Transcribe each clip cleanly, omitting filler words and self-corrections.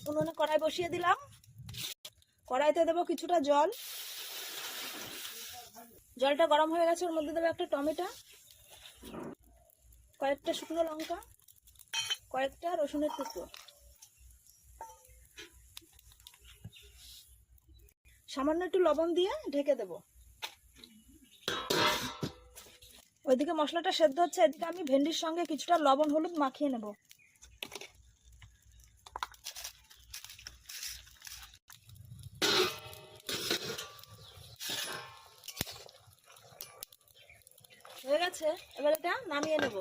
উনুনে কড়াই বসিয়ে দিলাম। কড়াইতে দেবো কিছুটা জল। জলটা গরম হয়ে গেছে, ওর মধ্যে দেবো একটা টমেটো, কয়েকটা শুকনো লঙ্কা, কয়েকটা রসুনের টুকরো, সামান্য একটু লবণ দিয়ে ঢেকে দেবো। ওইদিকে মশলাটা সেদ্ধ হচ্ছে, এদিকে আমি ভেন্ডির সঙ্গে কিছুটা লবণ হলুদ মাখিয়ে নেব। হয়ে গেছে, এবার এটা নামিয়ে নেব।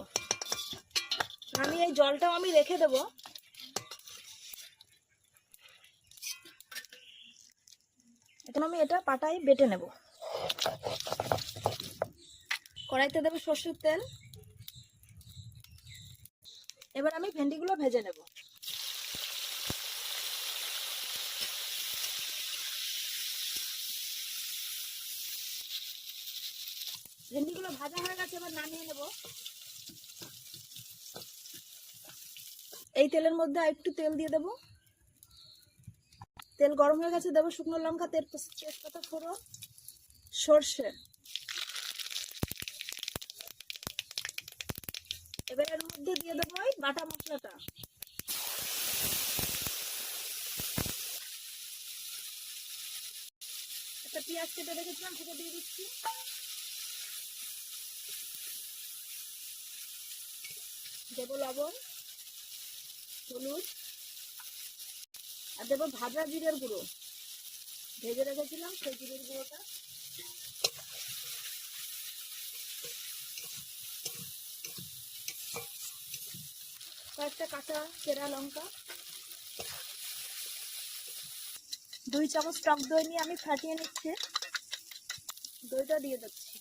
নামিয়ে এই জলটাও আমি রেখে দেব। এখন আমি এটা পাটায় বেটে নেব। কড়াইতে দেবো সরষের তেল। এবার আমি ভেন্ডিগুলো ভেজে নেব। ভেন্ডিগুলো ভাজা হয়ে গেছে, এবার নামিয়ে নেব। এই তেলের মধ্যে একটু তেল দিয়ে দেব। তেল গরম হয়ে গেছে, দেবো শুকনো লঙ্কা, তেজপাতা ফোড়ন, সর্ষে। এবার এর মধ্যে দিয়ে দেবো ওই বাটা মশলাটা। একটা পেঁয়াজ কেটে রেখেছিলাম, সেটা দিয়ে দিচ্ছি। দেবো লবণ, হলুদ, আর দেবো ভাজা জিরের গুঁড়ো। ভেজে রেখেছিলাম সেই জিরের গুঁড়োটা। কয়েকটা কাঁচা চেরা লঙ্কা। 2 চামচ টক দই নিয়ে আমি ফাটিয়ে নিচ্ছি। দইটা দিয়ে দিচ্ছি।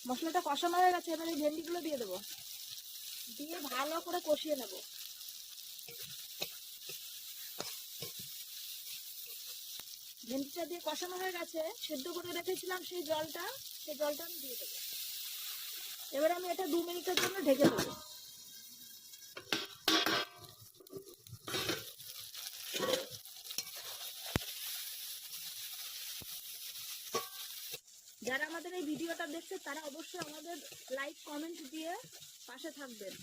মশলাটা কষানো হয়ে গেছে, এবার এই ভেন্ডিগুলো দিয়ে দেবো। দিয়ে ভালো করে কষিয়ে নেব। ভেন্ডিটা দিয়ে কষানো হয়ে গেছে, সেদ্ধ করে রেখেছিলাম সেই জলটা আমি দিয়ে দেবো। এবার আমি এটা 2 মিনিটের জন্য ঢেকে দেবো। যারা আমাদের এই ভিডিওটা দেখছে তারা অবশ্যই আমাদের লাইক কমেন্ট দিয়ে পাশে থাকবেন।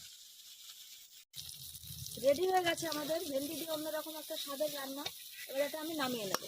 রেডি হয়ে গেছে আমাদের ভেন্ডি দিয়ে অন্যরকম একটা স্বাদের রান্না। এবার এটা আমি নামিয়ে নেব।